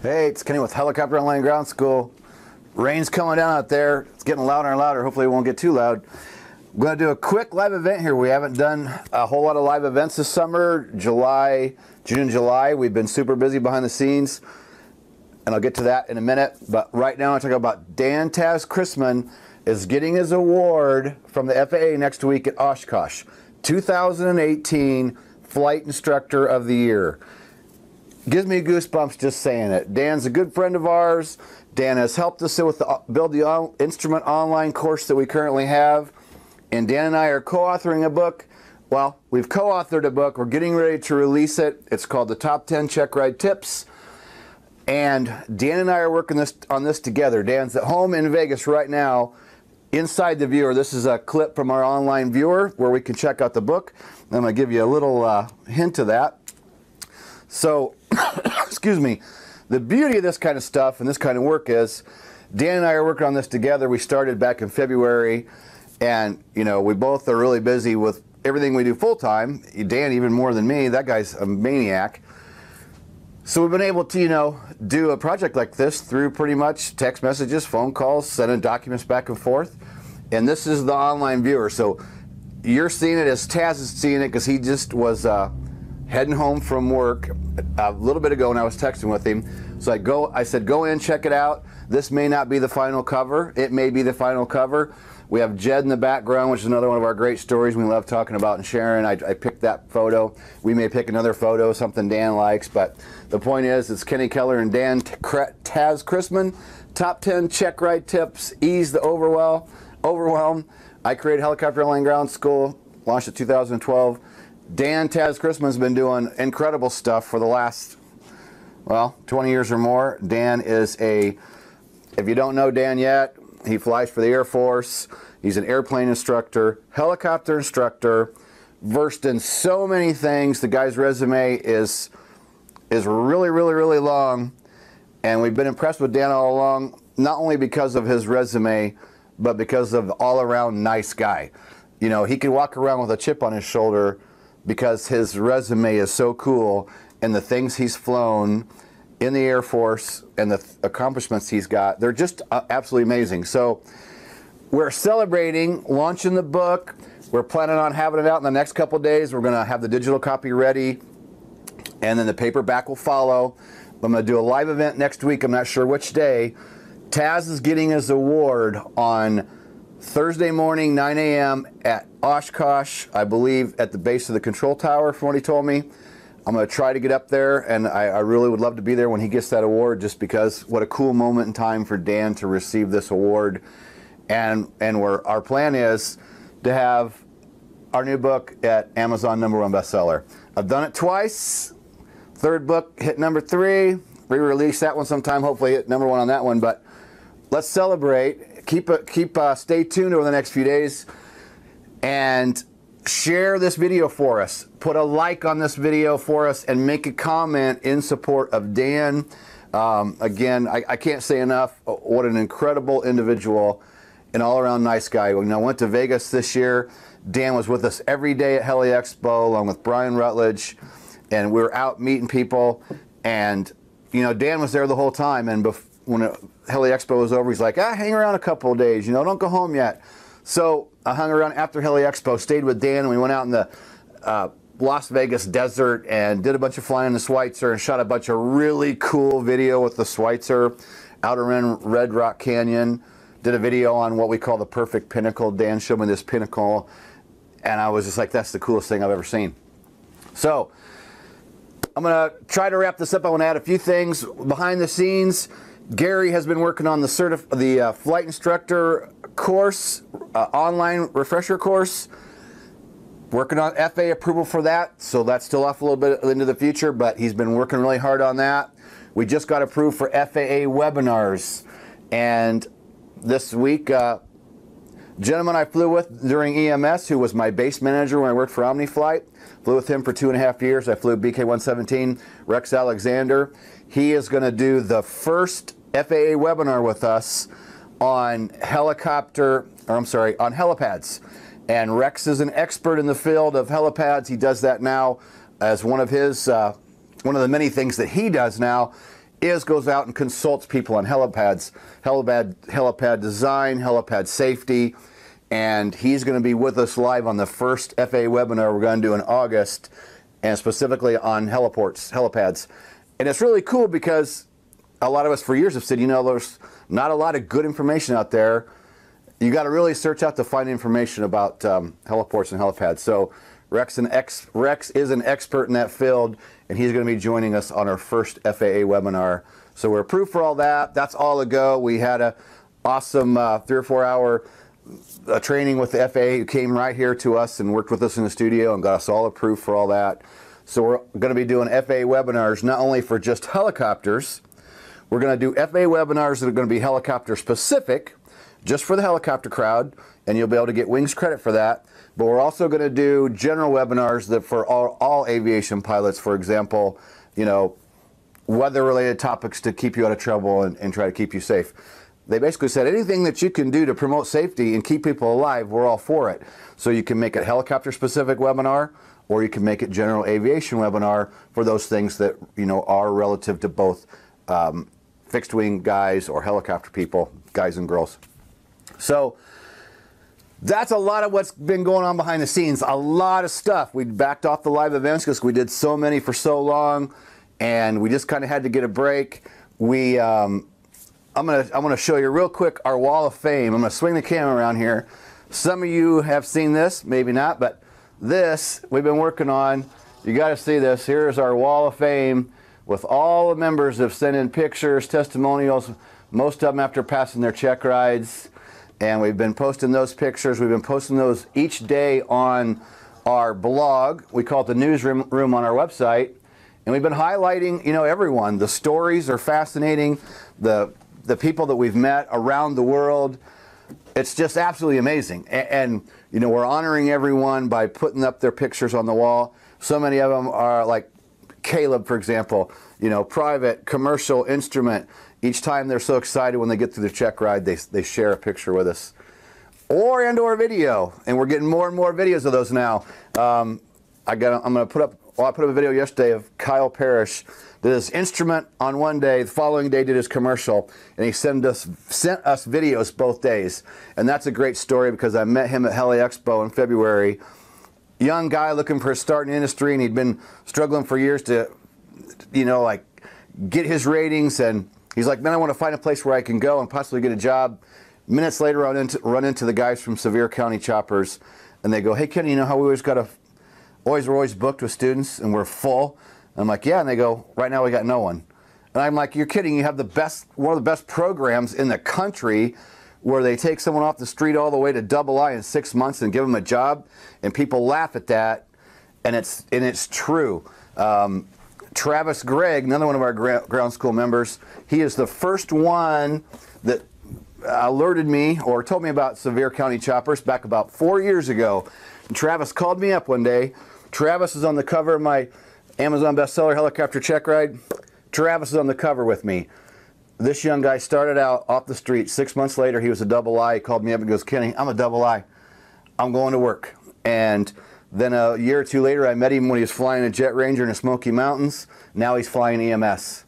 Hey, it's Kenny with Helicopter Online Ground School. Rain's coming down out there. It's getting louder and louder. Hopefully it won't get too loud. I'm going to do a quick live event here. We haven't done a whole lot of live events this summer. June and July, we've been super busy behind the scenes. And I'll get to that in a minute. But right now I'm talking about Dan Taz Chrisman is getting his award from the FAA next week at Oshkosh. 2018 Flight Instructor of the Year. Gives me goosebumps just saying it. Dan's a good friend of ours. Dan has helped us with build the instrument online course that we currently have. And Dan and I are co-authoring a book. Well, we've co-authored a book. We're getting ready to release it. It's called The Top 10 Check Ride Tips. And Dan and I are working on this together. Dan's at home in Vegas right now inside the viewer. This is a clip from our online viewer where we can check out the book. I'm going to give you a little hint of that. So, excuse me, the beauty of this kind of stuff and this kind of work is Dan and I are working on this together. We started back in February, and you know, we both are really busy with everything we do full time. Dan even more than me. That guy's a maniac. So we've been able to, you know, do a project like this through pretty much text messages, phone calls, sending documents back and forth. And this is the online viewer. So you're seeing it as Taz is seeing it because he just was heading home from work a little bit ago and I was texting with him. So I said, go in, check it out. This may not be the final cover. It may be the final cover. We have Jed in the background, which is another one of our great stories we love talking about and sharing. I picked that photo. We may pick another photo, something Dan likes, but the point is, it's Kenny Keller and Dan Taz Chrisman. Top 10 check ride tips, ease the overwhelm. I created Helicopter Online Ground School, launched in 2012. Dan Taz Chrisman's been doing incredible stuff for the last, well, 20 years or more. Dan is if you don't know Dan yet, he flies for the Air Force. He's an airplane instructor, helicopter instructor, versed in so many things. The guy's resume is really, really, really long. And we've been impressed with Dan all along, not only because of his resume, but because of all-around nice guy. You know, he could walk around with a chip on his shoulder because his resume is so cool and the things he's flown in the Air Force and the accomplishments he's got, they're just absolutely amazing. So we're celebrating launching the book. We're planning on having it out in the next couple of days. We're going to have the digital copy ready, and then the paperback will follow. I'm going to do a live event next week. I'm not sure which day. Taz is getting his award on Thursday morning, 9 a.m. at Oshkosh, I believe at the base of the control tower, from what he told me. I'm going to try to get up there, and I really would love to be there when he gets that award, just because what a cool moment in time for Dan to receive this award. And our plan is to have our new book at Amazon #1 bestseller. I've done it twice. Third book hit #3. Re-release that one sometime, hopefully hit #1 on that one. But let's celebrate. Stay tuned over the next few days and share this video for us. Put a like on this video for us and make a comment in support of Dan. Again, I can't say enough what an incredible individual and all-around nice guy. When I went to Vegas this year, Dan was with us every day at Heli Expo along with Brian Rutledge, and we were out meeting people. And you know, Dan was there the whole time. And when Heli Expo was over, he's like, hang around a couple of days, you know, don't go home yet. So I hung around after Heli Expo, stayed with Dan, and we went out in the Las Vegas desert and did a bunch of flying in the Schweitzer and shot a bunch of really cool video with the Schweitzer out around Red Rock Canyon. Did a video on what we call the perfect pinnacle. Dan showed me this pinnacle, and I was just like, that's the coolest thing I've ever seen. So I'm going to try to wrap this up. I want to add a few things behind the scenes. Gary has been working on the flight instructor course, online refresher course. Working on FAA approval for that, so that's still off a little bit into the future, but he's been working really hard on that. We just got approved for FAA webinars, and this week, gentleman I flew with during EMS, who was my base manager when I worked for OmniFlight, flew with him for 2.5 years. I flew BK-117, Rex Alexander. He is going to do the first FAA webinar with us on helipads. And Rex is an expert in the field of helipads. He does that now as one of the many things that he does now is goes out and consults people on helipads, helipad design, helipad safety, and he's going to be with us live on the first FAA webinar we're going to do in August, and specifically on helipads. And it's really cool because a lot of us for years have said, you know, there's not a lot of good information out there. You got to really search out to find information about heliports and helipads. So Rex is an expert in that field, and he's going to be joining us on our first FAA webinar. So we're approved for all that. That's all a go. We had a awesome 3 or 4 hour training with the FAA, who came right here to us and worked with us in the studio and got us all approved for all that. So we're going to be doing FAA webinars not only for just helicopters. We're going to do FAA webinars that are going to be helicopter specific, just for the helicopter crowd, and you'll be able to get Wings credit for that. But we're also going to do general webinars that for all aviation pilots, for example, you know, weather-related topics to keep you out of trouble and try to keep you safe. They basically said anything that you can do to promote safety and keep people alive, we're all for it. So you can make it helicopter-specific webinar, or you can make it general aviation webinar for those things that, you know, are relative to both fixed-wing guys or helicopter people, guys and girls. So that's a lot of what's been going on behind the scenes. A lot of stuff. We backed off the live events because we did so many for so long, and we just kind of had to get a break. I'm gonna show you real quick our wall of fame. I'm gonna swing the camera around here. Some of you have seen this, maybe not, but this we've been working on. You got to see this. Here's our wall of fame with all the members that have sent in pictures, testimonials, most of them after passing their check rides. And we've been posting those pictures. We've been posting those each day on our blog. We call it the newsroom on our website. And we've been highlighting, you know, everyone. The stories are fascinating. The people that we've met around the world. It's just absolutely amazing. And you know, we're honoring everyone by putting up their pictures on the wall. So many of them are like Caleb, for example, you know, private, commercial, instrument. Each time they're so excited when they get through their check ride, they share a picture with us. Or video. And we're getting more and more videos of those now. I'm going to put up, well, I put up a video yesterday of Kyle Parrish. Did his instrument on one day, the following day did his commercial, and he sent us videos both days. And that's a great story because I met him at Heli Expo in February. Young guy looking for a start in the industry, and he'd been struggling for years to, you know, like get his ratings, and he's like, man, I want to find a place where I can go and possibly get a job. Minutes later, I run into the guys from Sevier County Choppers, and they go, hey, Kenny, you know how we we're always booked with students and we're full? I'm like, yeah, and they go, right now we got no one. And I'm like, you're kidding, you have one of the best programs in the country where they take someone off the street all the way to Double I in 6 months and give them a job, and people laugh at that, and it's true. Travis Gregg, another one of our ground school members, he is the first one that alerted me or told me about Sevier County Choppers back about 4 years ago. And Travis called me up one day. Travis is on the cover of my Amazon bestseller, Helicopter Check Ride. Travis is on the cover with me. This young guy started out off the street. 6 months later, he was a Double I. He called me up and goes, Kenny, I'm a Double I. I'm going to work. And then a year or two later, I met him when he was flying a Jet Ranger in the Smoky Mountains. Now he's flying EMS.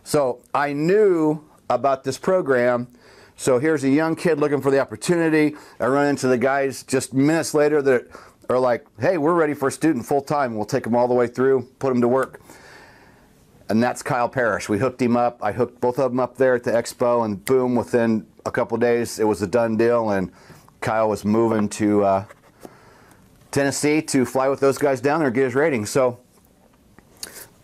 So I knew about this program. So here's a young kid looking for the opportunity. I run into the guys just minutes later that are like, hey, we're ready for a student full time. We'll take them all the way through, put them to work. And that's Kyle Parrish. We hooked him up. I hooked both of them up there at the expo, and boom, within a couple days, it was a done deal, and Kyle was moving to Tennessee to fly with those guys down there and get his rating. So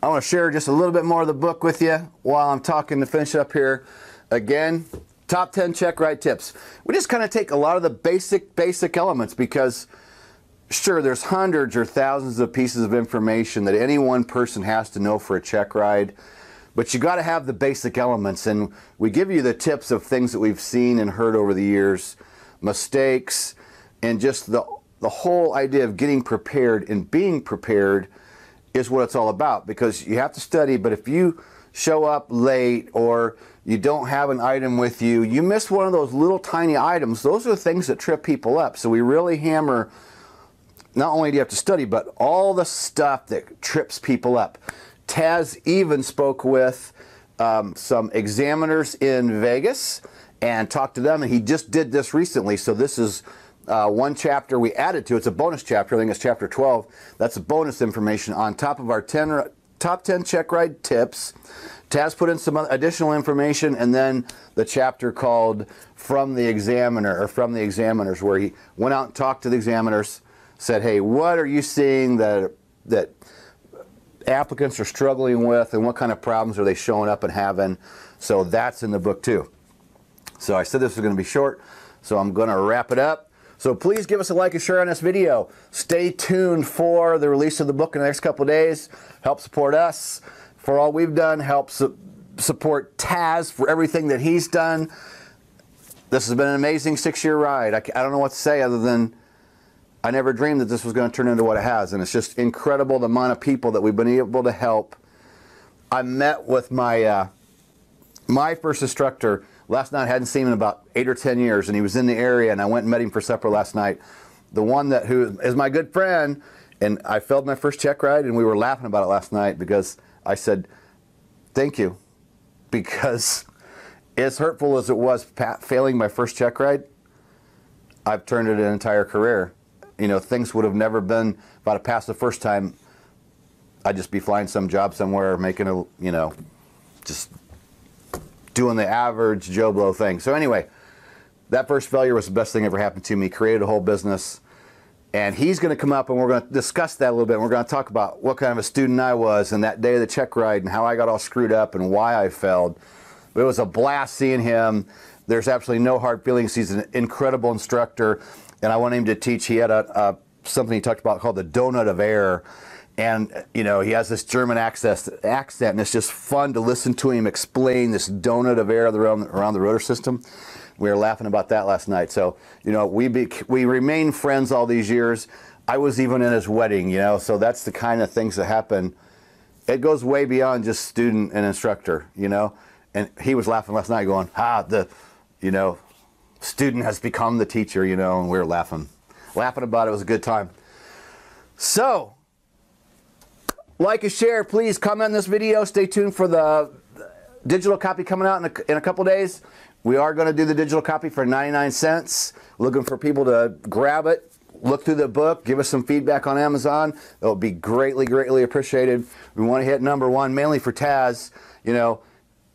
I want to share just a little bit more of the book with you while I'm talking to finish up here. Again, top 10 check ride tips. We just kind of take a lot of the basic elements because sure, there's hundreds or thousands of pieces of information that any one person has to know for a check ride, but you got to have the basic elements, and we give you the tips of things that we've seen and heard over the years, mistakes, and just the whole idea of getting prepared and being prepared is what it's all about, because you have to study, but if you show up late or you don't have an item with you, you miss one of those little tiny items. Those are the things that trip people up. So we really hammer, not only do you have to study, but all the stuff that trips people up. Taz even spoke with some examiners in Vegas and talked to them, and he just did this recently. So this is one chapter we added to. It's a bonus chapter. I think it's chapter 12. That's a bonus information on top of our top 10 check ride tips. Taz put in some additional information, and then the chapter called From the Examiner, or From the Examiners, where he went out and talked to the examiners, said, hey, what are you seeing that applicants are struggling with, and what kind of problems are they showing up and having? So that's in the book too. So I said this was going to be short, so I'm going to wrap it up. So please give us a like and share on this video. Stay tuned for the release of the book in the next couple of days. Help support us for all we've done. Help support Taz for everything that he's done. This has been an amazing 6-year ride. I don't know what to say other than I never dreamed that this was going to turn into what it has, and it's just incredible the amount of people that we've been able to help. I met with my my first instructor last night. I hadn't seen him in about 8 or 10 years, and he was in the area, and I went and met him for supper last night. The one who is my good friend, and I failed my first check ride, and we were laughing about it last night because I said, thank you, because as hurtful as it was failing my first check ride, I've turned it an entire career. You know, things would have never been, if I'd have passed the first time, I'd just be flying some job somewhere, making a, you know, just doing the average Joe Blow thing. So anyway, that first failure was the best thing ever happened to me. Created a whole business. And he's going to come up and we're going to discuss that a little bit. We're going to talk about what kind of a student I was and that day of the check ride and how I got all screwed up and why I failed. But it was a blast seeing him. There's absolutely no hard feelings. He's an incredible instructor. And I want him to teach. He had something he talked about called the donut of air. And, you know, he has this German accent, and it's just fun to listen to him explain this donut of air around the rotor system. We were laughing about that last night. So, you know, we remain friends all these years. I was even in his wedding, you know, so that's the kind of things that happen. It goes way beyond just student and instructor, you know. And he was laughing last night going, you know, student has become the teacher, you know, and we were laughing about it. It was a good time. So, like and share, please comment on this video. Stay tuned for the digital copy coming out in a couple days. We are going to do the digital copy for 99 cents. Looking for people to grab it, look through the book, give us some feedback on Amazon. It will be greatly, greatly appreciated. We want to hit #1, mainly for Taz, you know,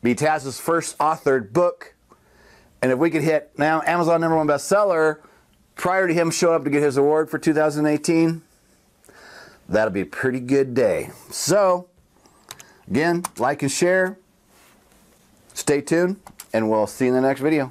be Taz's first authored book. And if we could hit now Amazon #1 bestseller prior to him showing up to get his award for 2018, that'll be a pretty good day. So, again, like and share. Stay tuned, and we'll see you in the next video.